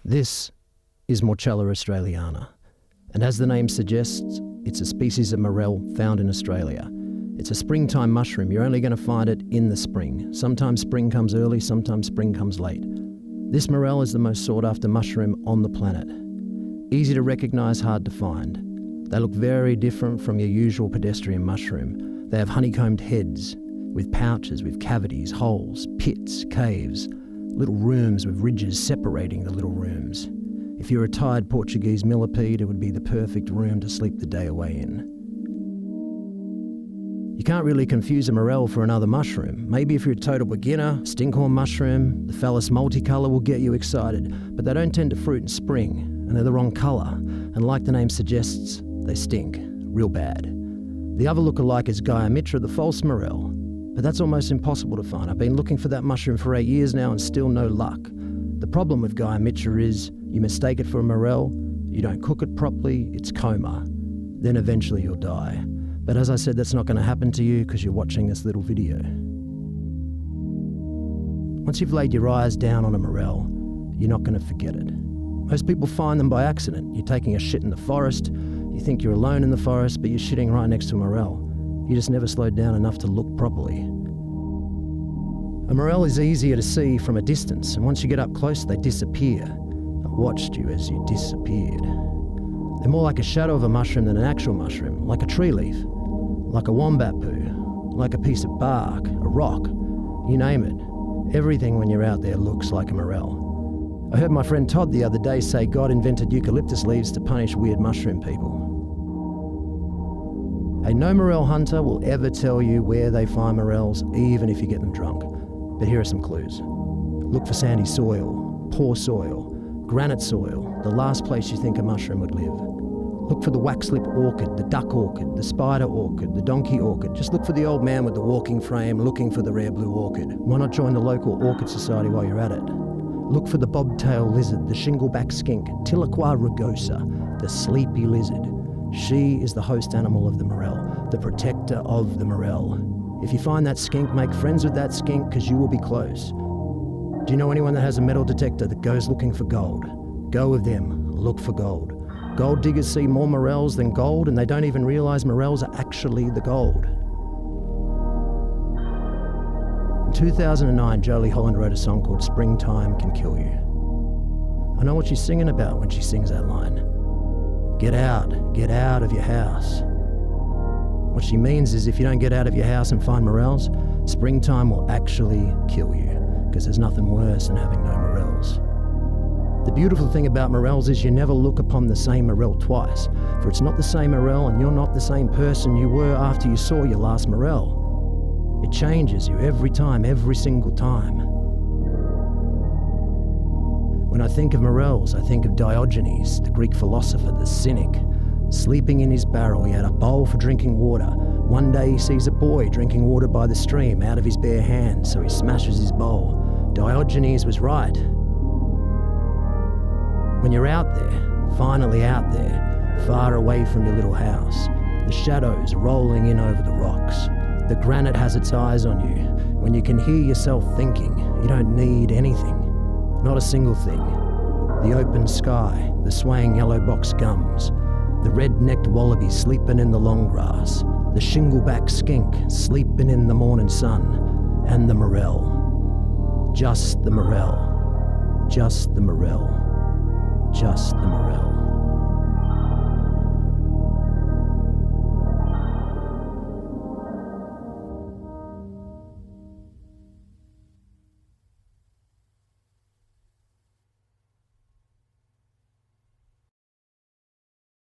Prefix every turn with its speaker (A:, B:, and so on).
A: This is Morchella australiana, and as the name suggests, it's a species of morel found in Australia. It's a springtime mushroom. You're only going to find it in the spring. Sometimes spring comes early, sometimes spring comes late. This morel is the most sought after mushroom on the planet. Easy to recognise, hard to find. They look very different from your usual pedestrian mushroom. They have honeycombed heads, with pouches, with cavities, holes, pits, caves, little rooms with ridges separating the little rooms. If you're a tired Portuguese millipede, it would be the perfect room to sleep the day away in. You can't really confuse a morel for another mushroom. Maybe if you're a total beginner, stinkhorn mushroom, the phallus multicolour will get you excited, but they don't tend to fruit in spring, and they're the wrong colour, and like the name suggests, they stink, real bad. The other lookalike is Guiamitra, the false morel, but that's almost impossible to find. I've been looking for that mushroom for 8 years now and still no luck. The problem with Guiamitra is you mistake it for a morel, you don't cook it properly, it's coma. Then eventually you'll die. But as I said, that's not going to happen to you because you're watching this little video. Once you've laid your eyes down on a morel, you're not going to forget it. Most people find them by accident. You're taking a shit in the forest, you think you're alone in the forest, but you're shitting right next to a morel. You just never slowed down enough to look properly. A morel is easier to see from a distance, and once you get up close, they disappear. I watched you as you disappeared. They're more like a shadow of a mushroom than an actual mushroom, like a tree leaf, like a wombat poo, like a piece of bark, a rock, you name it. Everything when you're out there looks like a morel. I heard my friend Todd the other day say God invented eucalyptus leaves to punish weird mushroom people. A no morel hunter will ever tell you where they find morels, even if you get them drunk. But here are some clues. Look for sandy soil, poor soil, granite soil, the last place you think a mushroom would live. Look for the waxlip orchid, the duck orchid, the spider orchid, the donkey orchid. Just look for the old man with the walking frame looking for the rare blue orchid. Why not join the local orchid society while you're at it? Look for the bobtail lizard, the shingleback skink, Tiliqua rugosa, the sleepy lizard. She is the host animal of the morel, the protector of the morel. If you find that skink, make friends with that skink because you will be close. Do you know anyone that has a metal detector that goes looking for gold? Go with them, look for gold. Gold diggers see more morels than gold, and they don't even realise morels are actually the gold. In 2009, Jolie Holland wrote a song called Springtime Can Kill You. I know what she's singing about when she sings that line. Get out of your house. What she means is if you don't get out of your house and find morels, springtime will actually kill you, because there's nothing worse than having no morels. The beautiful thing about morels is you never look upon the same morel twice, for it's not the same morel and you're not the same person you were after you saw your last morel. It changes you every time, every single time. When I think of morels, I think of Diogenes, the Greek philosopher, the cynic. Sleeping in his barrel, he had a bowl for drinking water. One day he sees a boy drinking water by the stream out of his bare hands, so he smashes his bowl. Diogenes was right. When you're out there, finally out there, far away from your little house, the shadows rolling in over the rocks, the granite has its eyes on you, when you can hear yourself thinking, you don't need anything. Not a single thing. The open sky, the swaying yellow box gums, the red-necked wallaby sleeping in the long grass, the shingleback skink sleeping in the morning sun, and the morel. Just the morel. Just the morel. Just the morel.